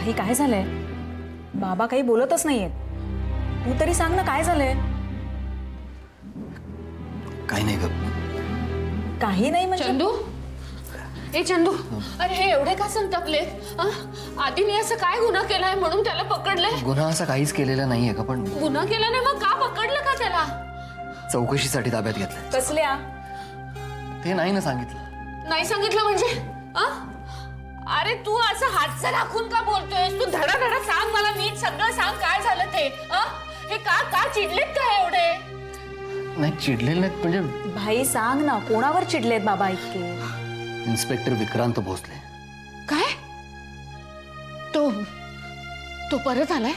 काही काय झालंय? बाबा काही बोलतच नाहीयेत. तू तरी सांग ना काय झालंय? काही नाही ग. काही नाही म्हणजे? चंदू, ए चंदू, अरे हे एवढे का संतापले? आदिने असं काय गुन्हा केलाय म्हणून त्याला पकडले? गुन्हा असा काहीच केलेला नाहीये का, पण गुन्हा केला नाही मग का पकडलं का त्याला? चौकशीसाठी ताब्यात घेतलंय. कसल्या? ते नाही ना सांगितलं. नाही सांगितलं म्हणजे? अरे तू असं हातचं राखून का बोलतोयस? तू धडाधडा सांग मला, नीट सगळं सांग काय झालं ते. हे का चिडलेत का एवढे? नाही चिडलेले नाहीत म्हणजे. भाई सांग ना, कोणावर चिडलेत बाबा इतके? इन्स्पेक्टर विक्रांत भोसले. काय? तो परत आलाय?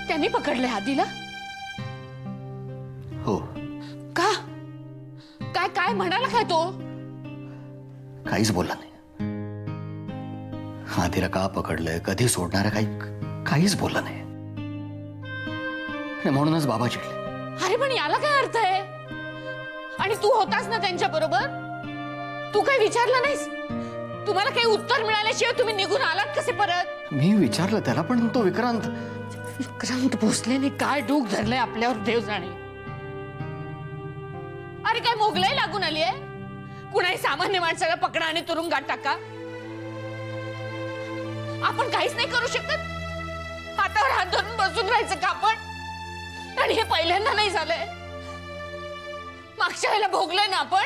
त्यांनी पकडले आदिला? हो. का? काय म्हणाला काय तो? काहीच बोलला नाही. आदिला का पकडलंय, कधी सोडणार, काहीच बोलला नाही. म्हणूनच बाबा चिडले. अरे पण याला काय अर्थ आहे? आणि तू होतास ना त्यांच्या बरोबर? तू काही विचारलं नाहीस? तुम्हाला काही उत्तर मिळाल्याशिवाय तुम्ही निघून आलात कसे परत? मी विचारलं त्याला, पण तो विक्रांत भोसलेने काय डूक धरलंय आपल्यावर देव जाणे. अरे काय मोगलाई लागून आली आहे? कुणाही सामान्य माणसाला पकडा आणि तुरुंगात टाका? आपण काहीच नाही करू शकत? हातावर हात धरून बसून राहायचं का आपण? आणि हे पहिल्यांदा नाही झालंय, मागच्या वेळेला भोगलंय ना आपण.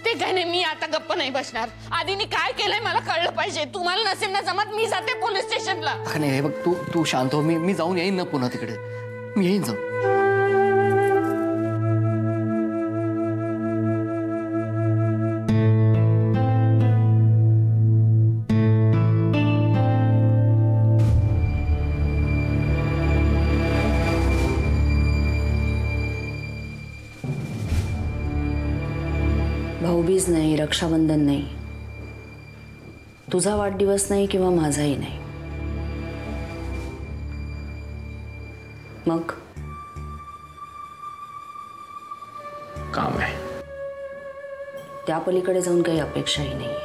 ते काय नाही, मी आता गप्प नाही बसणार. आदिनी काय केलंय मला कळलं पाहिजे. तुम्हाला नसेल ना जमत, मी जाते पोलीस स्टेशनला. नाही बघ, तू शांत हो. मी जाऊन येईन ना पुन्हा तिकडे. मी येईन जाऊन. भाऊबीज नाही, रक्षाबंधन नाही, तुझा वाढदिवस नाही किंवा माझाही नाही. मग काम आहे. त्या पलीकडे जाऊन काही अपेक्षाही नाही.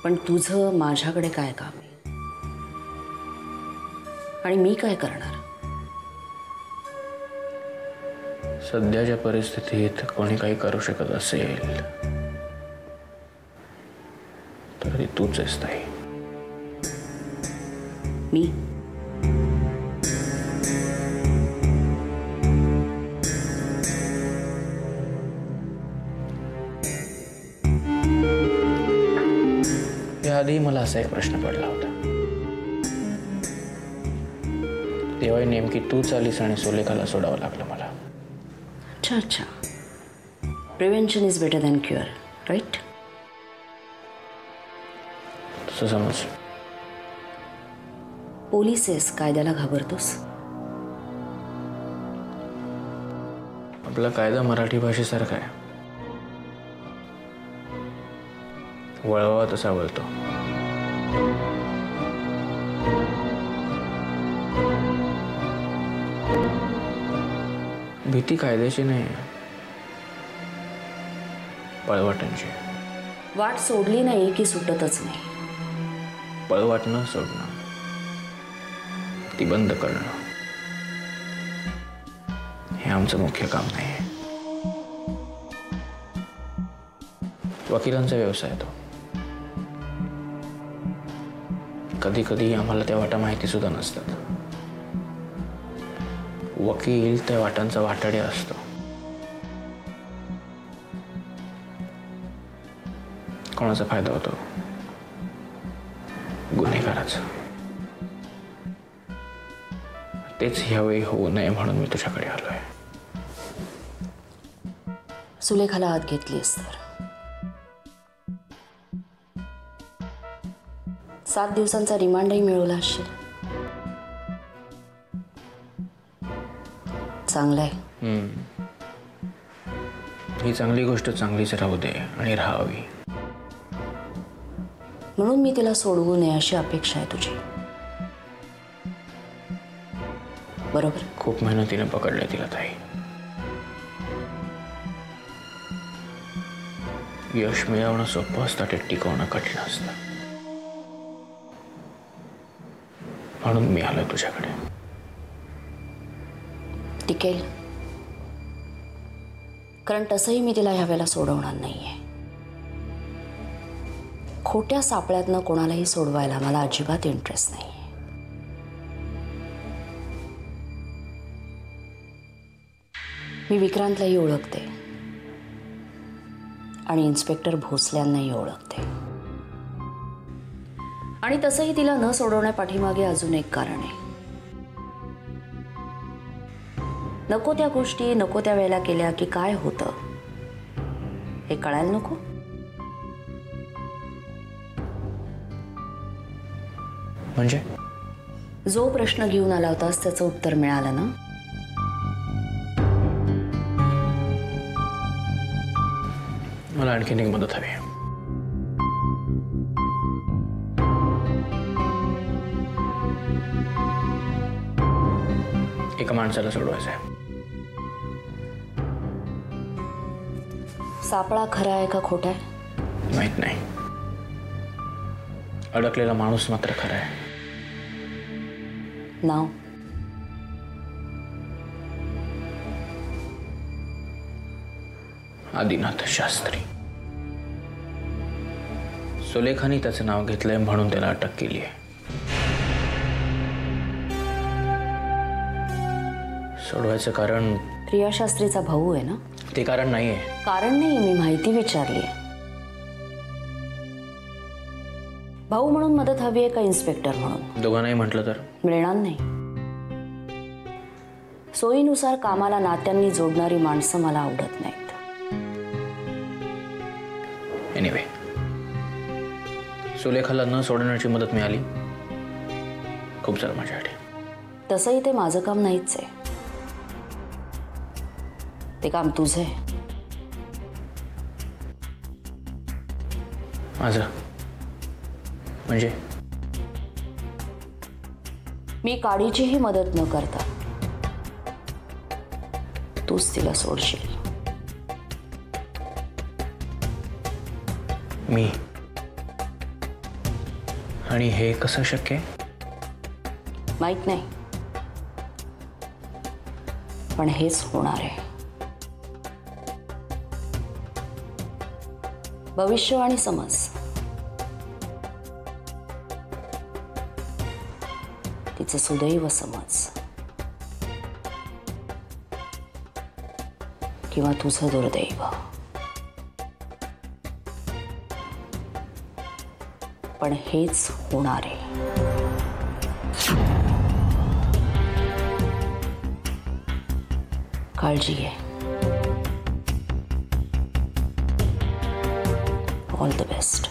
पण तुझं माझ्याकडे काय काम आहे आणि मी काय करणार? सध्याच्या परिस्थितीत कोणी काही करू शकत असेल तर तूच आहेस ताई. मी? याआधी मला असा एक प्रश्न पडला होता. तेव्हा नेमकी तूच आलीस आणि सुलेखाला सोडावं लागलं मला. अच्छा. Prevention is better than cure, right? तसं समज. पोलीस आहेस, कायद्याला घाबरतोस? आपला कायदा मराठी भाषेसारखा आहे, वळवा तसा वळतो. भीती कायद्याची नाही, पळवाटांची. वाट सोडली नाही की सुटतच नाही. पळवाट न सोडणं, ती बंद करणं, हे आमचं मुख्य काम नाही. वकिलांचा व्यवसाय तो. कधी कधी आम्हाला त्या वाटा माहिती सुद्धा नसतात. वकील त्या वाटांचा वाटाडे असतो. कोणाचा फायदा होतो? गुन्हेगाराचा. तेच ह्यावेळी होऊ नये म्हणून मी तुझ्याकडे आलोय. सुलेखाला आत घेतलीस तर 7 दिवसांचा रिमांडही मिळवला असशील. चांगलं आहे. ही चांगली गोष्ट चांगलीच राहू दे आणि राहावी. म्हणून मी तिला सोडवू नये अशी अपेक्षा आहे तुझी, बरोबर? खूप मेहनतीने पकडले तिला ताई. यश मिळवणं सोपं असतं, ते टिकवणं कठीण असतं. म्हणून मी आलो तुझ्याकडे. टिकेल, कारण तसंही मी तिला ह्यावेळेला सोडवणार नाहीये. खोट्या सापळ्यातनं कोणालाही सोडवायला मला अजिबात इंटरेस्ट नाहीये. मी विक्रांतलाही ओळखते आणि इन्स्पेक्टर भोसल्यांनाही ओळखते. आणि तसंही तिला न सोडवण्यापाठीमागे अजून एक कारण आहे. नको त्या गोष्टी नको त्या वेळेला केल्या की काय होतं हे कळायला नको. म्हणजे जो प्रश्न घेऊन आला होतास त्याचं उत्तर मिळालं ना. मला आणखीन एक मदत हवी. एका माणसाला सोडवायचं आहे. सापळा खरा आहे का खोटा आहे माहित नाही. अडकलेला माणूस मात्र खरा आहे. नाव आदिनाथ शास्त्री. सुलेखाने त्याचं नाव घेतलंय म्हणून त्याला अटक केली आहे. सोडवायचं कारण प्रिया शास्त्रीचा भाऊ आहे ना. ते कारण नाहीये. कारण नाही, मी माहिती विचारली आहे. भाऊ म्हणून मदत हवी आहे का इन्स्पेक्टर म्हणून? दोघांनाही म्हटलं तर मिळणार नाही. सोयीनुसार कामाला नात्यांनी जोडणारी माणसं मला आवडत नाहीत. एनिवे, सुलेखाला न सोडण्याची मदत मिळाली. खूप झालं माझ्यासाठी. तसंही ते माझं काम नाहीच आहे. ते काम तुझं आहे. माझं म्हणजे मी काडीचीही मदत न करता तूच तिला सोडशील. मी? आणि हे कसं शक्य आहे? माहित नाही, पण हेच होणार आहे. भविष्य आणि समज तिचं सुदैव समज किंवा तुझं दुर्दैव, पण हेच होणार आहे. काळजी घे. All the best.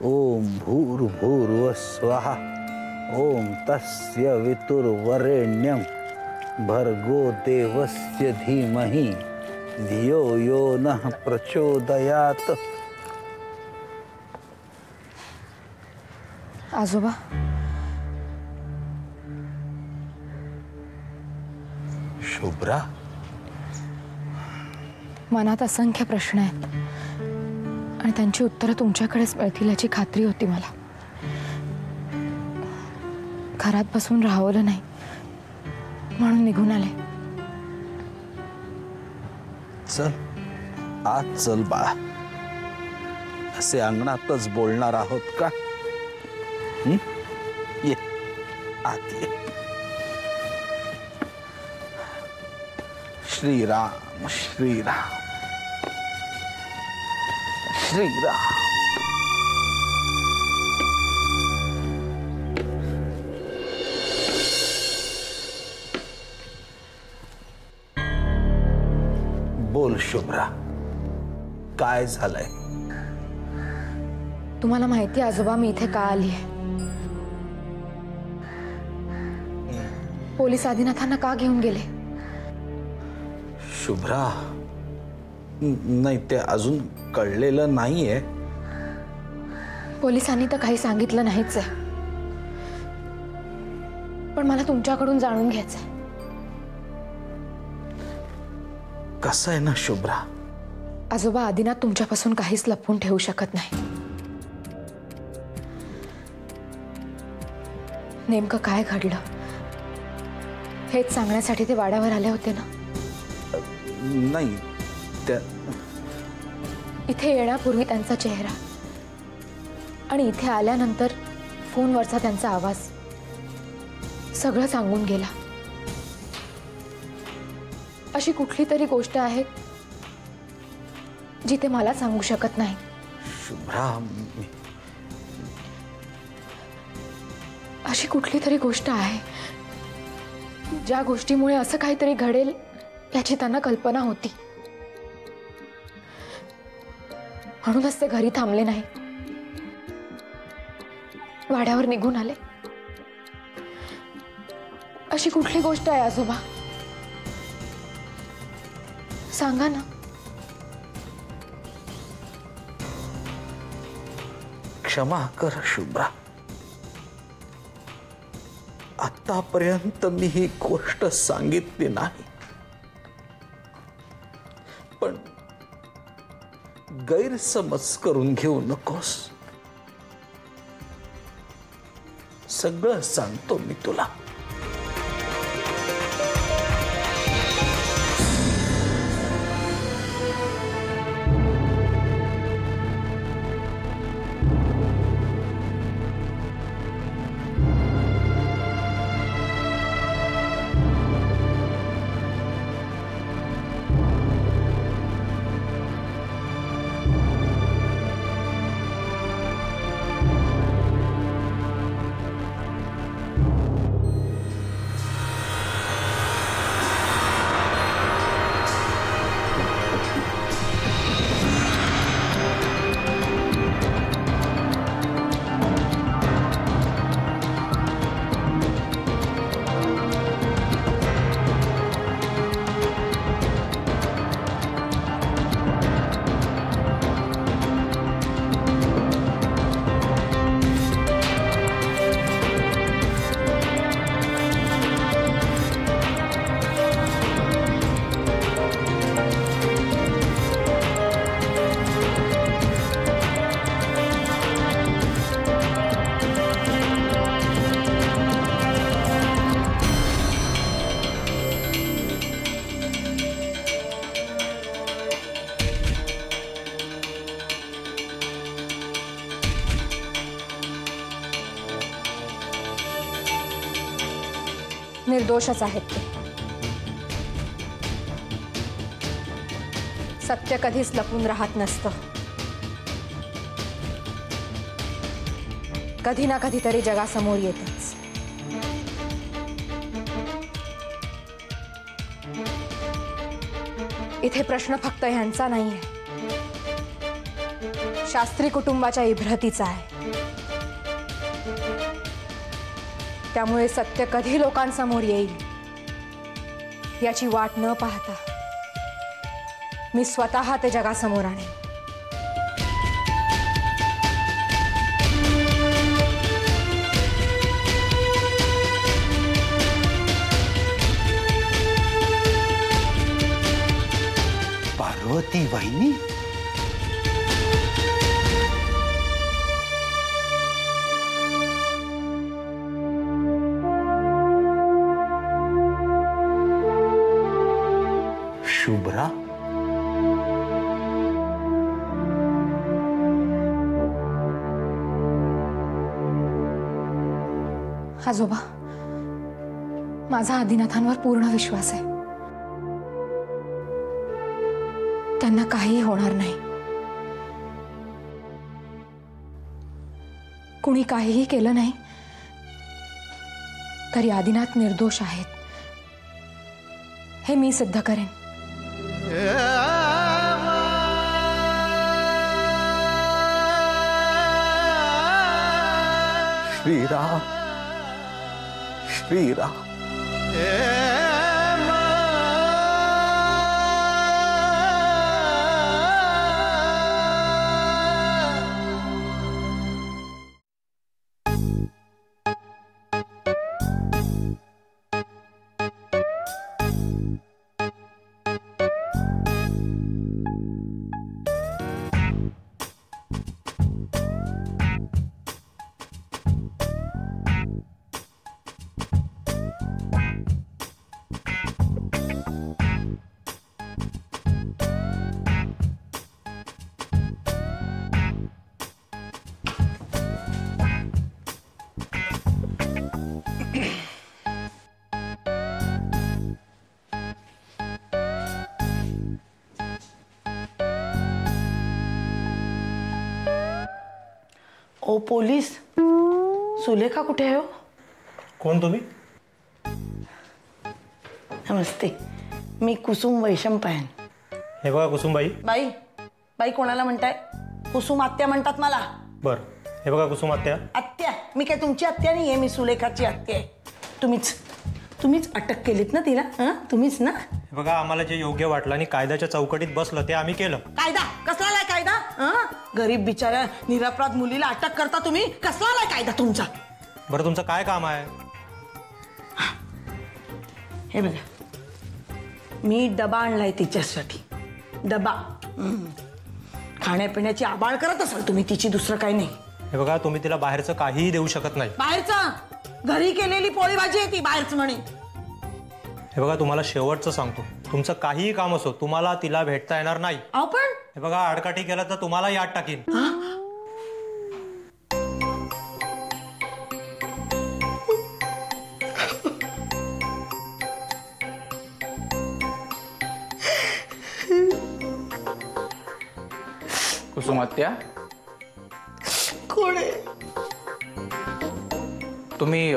ओम भूर्भुवः स्वः ओम तस्य वितुर्वरेण्यं भर्गो देवस्य धीमहि धियो यो नः प्रचोदयात्. आजोबा, शुभ्रा, मनात असंख्य प्रश्न आहेत आणि त्यांची उत्तरं तुमच्याकडेच मिळतील याची खात्री होती मला. घरात बसून राहवलं नाही म्हणून निघून आले. चल आत चल बाळा. असे अंगणातच बोलणार आहोत का? ये आत ये. श्रीराम श्रीराम श्रीराम. बोल शुभ्रा, काय झालंय? तुम्हाला माहिती आजोबा मी इथे का आली आहे? पोलीस आदिनाथांना का घेऊन गेले? शुभ्रा, नाही ते अजून कळलेलं नाहीये. पोलिसांनी तर काही सांगितलं नाहीच आहे, पण मला तुमच्याकडून जाणून घ्यायचंय. कसं आहे ना शुभ्रा, आजोबा, आदिनाथ तुमच्यापासून काहीच लपवून ठेवू शकत नाही. नेमकं काय घडलं हेच सांगण्यासाठी ते वाड्यावर आले होते ना. नाही त्या इथे येण्यापूर्वी त्यांचा चेहरा आणि इथे आल्यानंतर फोनवरचा त्यांचा आवाज सगळं सांगून गेला. अशी कुठली तरी गोष्ट आहे जी ते मला सांगू शकत नाही. शुभ्रा, अशी कुठली तरी गोष्ट आहे ज्या गोष्टीमुळे असं काहीतरी घडेल याची त्यांना कल्पना होती. म्हणूनच ते घरी थांबले नाही, वाड्यावर निघून आले. अशी कुठली गोष्ट आहे आजोबा, सांगा ना. क्षमा कर शुभ्रा, आतापर्यंत मी ही गोष्ट सांगितली नाही, पण गैरसमज करून घेऊ नकोस. सगळं सांगतो मी तुला. निर्दोषच आहेत ते. सत्य कधीच लपून राहत नसतं. कधी ना कधीतरी जगासमोर येतच. इथे प्रश्न फक्त ह्यांचा नाहीये, शास्त्री कुटुंबाच्या इब्रतीचा आहे. त्यामुळे सत्य कधी लोकांसमोर येईल याची वाट न पाहता मी स्वतः ते जगासमोर आणेन. पार्वती वहिनी, शुभ्रा, आजोबा, माझा आदिनाथांवर पूर्ण विश्वास आहे. त्यांना काहीही होणार नाही. कुणी काहीही केलं नाही तरी आदिनाथ निर्दोष आहेत हे मी सिद्ध करेन. श्रीराम, श्रीराम. ओ पोलीस, सुलेखा कुठे आहे हो? कोण तुम्ही? नमस्ते, मी कुसुम वैशंपायन. हे बघा कुसुमबाई. बाई बाई कोणाला म्हणताय? कुसुम आत्या म्हणतात मला. बर, हे बघा कुसुम आत्या. आत्या? मी काय तुमची आत्या नाहीये, मी सुलेखाची आत्या आहे. तुम्हीच अटक केलीत ना तिला? तुम्हीच ना? हे बघा, आम्हाला जे योग्य वाटलं आणि कायद्याच्या चौकटीत बसलं ते आम्ही केलं. कायदा? कसला आलाय कायदा? गरीब बिचाऱ्या निरपराध मुलीला अटक करता तुम्ही? कसला आलाय कायदा तुमचा? बरं, तुमचं काय काम आहे? हे बघा, मी डबा आणलाय तिच्यासाठी. डबा. खाण्यापिण्याची आबाळ करत असाल तुम्ही तिची, दुसरं काही नाही. हे बघा, तुम्ही तिला बाहेरचं काहीही देऊ शकत नाही. बाहेरचं? घरी केलेली पोळी भाजी आहे ती बाहेरचं म्हणे. हे बघा, तुम्हाला शेवटचं सांगतो, तुमचं काहीही काम असो, तुम्हाला तिला भेटता येणार नाही. आपण हे बघा, आडकाठी केलं तर तुम्हाला याद टाकीन. कुसुमात्या, कोण आहे? तुम्ही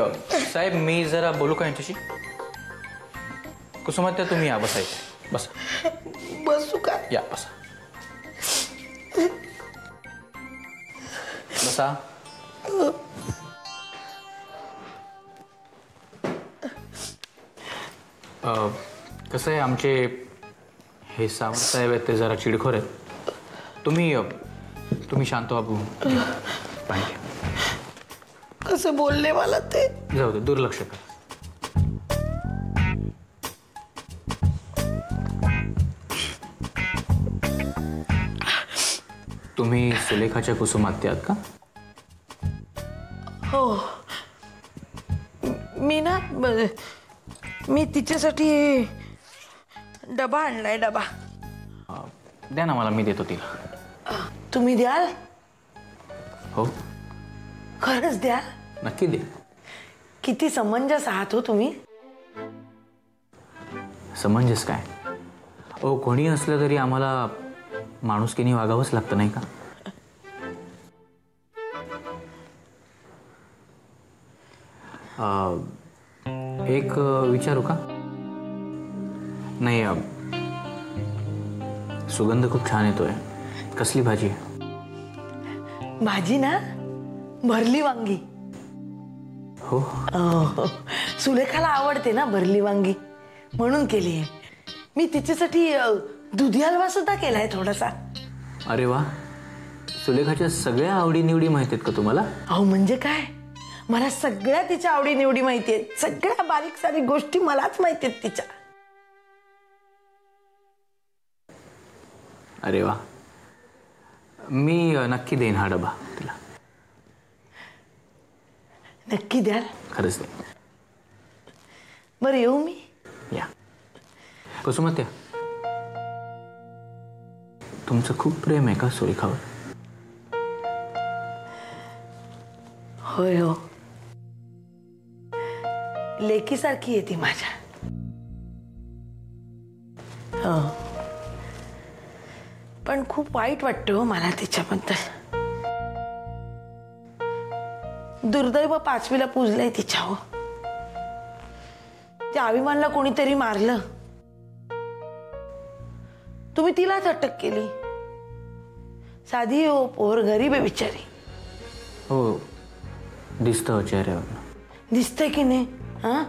साहेब, मी जरा बोलू का यांच्याशी? कुसुमात्या, तुम्ही या, बसायचं. बसा. बसू का? या, बसा. बसा. कसं आहे, आमचे हे सावंत साहेब आहेत ते जरा चिडखोर आहेत. तुम्ही शांत बाबू पाणी घ्या. कसं बोलले मला ते? जाऊ दे, दुर्लक्ष कर. तुम्ही सुलेखाच्या कुसुमात्या आहात का? हो. मी तिच्यासाठी डबा आणलाय. डबा द्या ना मला, मी देतो तिला. तुम्ही द्याल? हो, खरंच द्याल? नक्की दे. किती समंजस आहात हो तुम्ही. समंजस काय? ओ, कोणी असलं तरी आम्हाला माणुसकीने वागावंच लागतं, नाही का? एक विचारू का? नाही, सुगंध खूप छान येतोय. कसली भाजी आहे? भाजी ना, भरली वांगी. हो. सुलेखाला आवडते ना भरली वांगी, म्हणून केली आहे. मी तिच्यासाठी दुधी हलवा सुद्धा केलाय थोडासा. अरे वा, सुलेखाच्या सगळ्या आवडीनिवडी माहिती आहेत का तुम्हाला? अहो म्हणजे काय, मला सगळ्या तिच्या आवडीनिवडी माहिती आहेत. सगळ्या बारीक सारीक गोष्टी मलाच माहिती आहेत तिच्या. अरे वा, मी नक्की देईन हा डबा तिला. नक्की द्याल? खरंच दे. बरं, येऊ मी? या. कुसुमात्या, तुमचं खूप प्रेम आहे का सुरेखावर? होय हो, लेकीसारखी आहे ती माझ्या. हो, पण खूप वाईट वाटतं हो मला तिच्याबद्दल. दुर्दैव 5वीला पूजलंय तिच्या. हो, त्या अभिमानला कोणीतरी मारलं. तुम्ही तिलाच अटक केली. साधी हो पोर, गरीब आहे बिचारी. हो, दिसतं चेहऱ्यावर. दिसतंय की नाही? हा,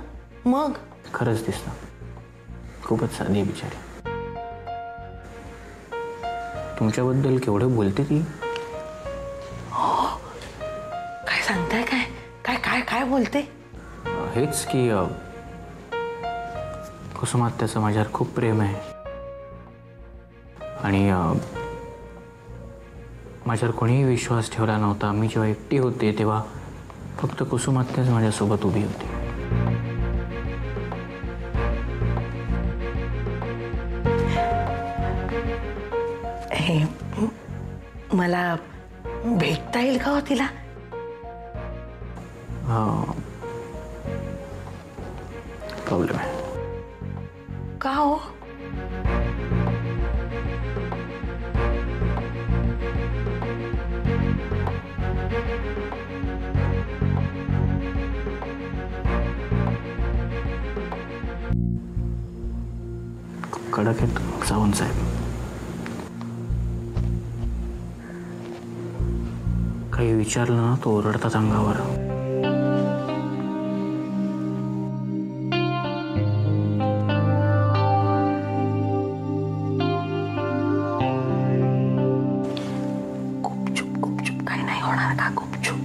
मग खरंच दिसतं. खूपच साधी बिचारी. तुमच्याबद्दल केवढं बोलते ती. काय सांगताय? काय काय काय काय बोलते? हेच की कुसुमात्याचं माझ्यावर खूप प्रेम आहे आणि माझ्यावर कोणीही विश्वास ठेवला नव्हता. मी जेव्हा एकटी होते तेव्हा फक्त कुसुमात्याच माझ्यासोबत उभी होती. हे मला भेटता येईल का हो तिला? प्रॉब्लेम आहे. का हो? कडक आहेत सावंत साहेब. काही विचारलं ना तो ओरडतात अंगावर. गुपचूप काही नाही होणार का? गुपचूप.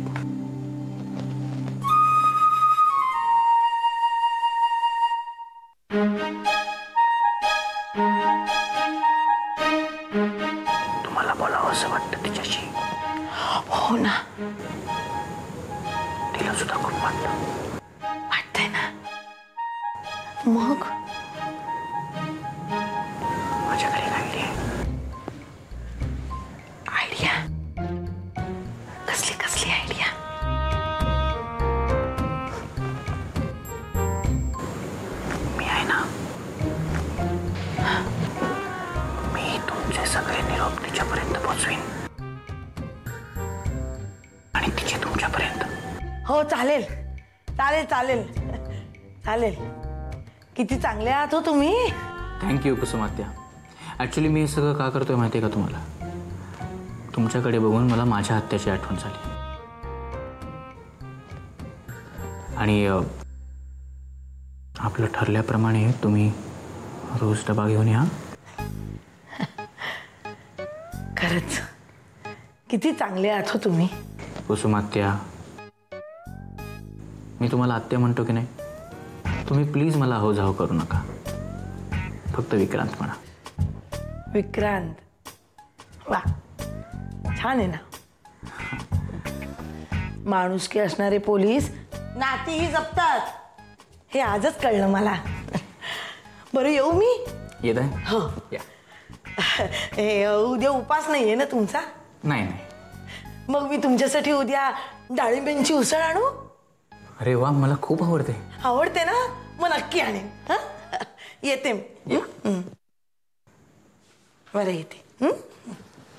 तुम्हाला बोलावं असं वाटतं तिच्याशी. हो ना, तिला सुद्धा खूप वाटतं. वाटतंय ना. मग माझ्याकडे एक आयडिया आहे. आयडिया? कसली कसली आयडिया? मी आहे ना, मी तुमचे सगळे निरोप तिच्यापर्यंत पोहोचवीन आणि तिचे तुमच्यापर्यंत. हो चालेल चालेल चालेल चालेल. किती चांगले आहात हो तुम्ही. थँक्यू कुसुमात्या. ॲक्च्युली मी हे सगळं का करतोय माहिती आहे का तुम्हाला? तुमच्याकडे बघून मला माझ्या हत्याची आठवण झाली आणि आपलं ठरल्याप्रमाणे तुम्ही रोज डबा घेऊन या. खरंच किती चांगले आहात हो तुम्ही. कुसुमात्या, मी तुम्हाला आत्या म्हणतो की नाही, तुम्ही प्लीज मला हो जाव करू नका. फक्त विक्रांत म्हणा. विक्रांत, वा छान आहे ना. माणुसकी असणारे पोलीस नातीही जपतात हे आजच कळलं मला. बरं येऊ मी. येत आहे. हो. या. हे उद्या उपास नाहीये ना तुमचा? नाही नाही. मग मी तुमच्यासाठी उद्या डाळिंबांची उसळ आणू? अरे वा, मला खूप आवडते. आवडते ना, मग नक्की आणेन. हं? येते मी. बरं येते.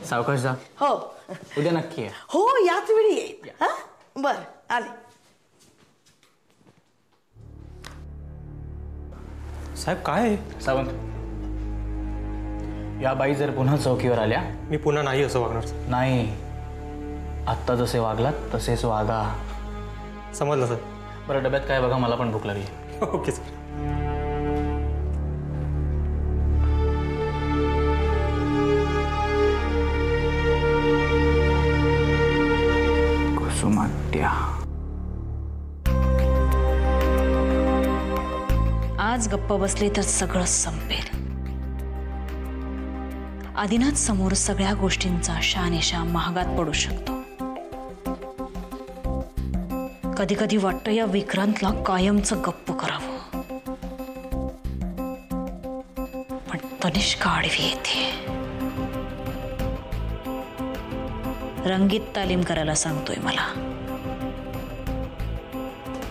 सावकाश जा. हो उद्या नक्की आहे. हो, याच वेळी येईल. हा बर आले. साहेब काय आहे? सावंत, या बाई जर पुन्हा चौकीवर आल्या. मी पुन्हा नाही असं वागणार. नाही, आत्ता जसे वागलात तसेच वागा. समजलं सर. बरं डब्यात काय बघा, मला पण भूक लागली. Okay sir. कुसुमात्या, आज गप्प बसले तर सगळं संपेल. आदिनाथ समोर सगळ्या गोष्टींचा शानिशा महागात पडू शकतो. कधी कधी वाटतं या विक्रांतला कायमचं गप्प करावं, पण तनिष्का आडवी येते. रंगीत तालीम करायला सांगतोय मला.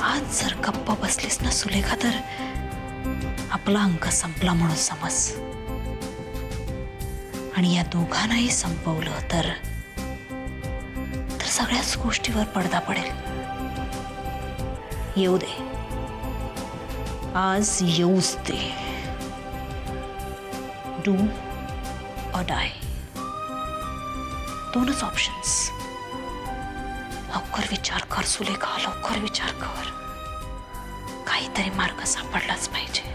आज जर गप्प बसलीस ना सुलेखा, तर आपला अंक संपला म्हणून समज. आणि या दोघांनाही संपवलं तर सगळ्याच गोष्टीवर पडदा पडेल. येऊ दे, आज येऊच दे. डू और डाय, दोनच ऑप्शन्स. लवकर विचार कर सुलेखा, लवकर विचार कर. काहीतरी मार्ग सापडलाच पाहिजे.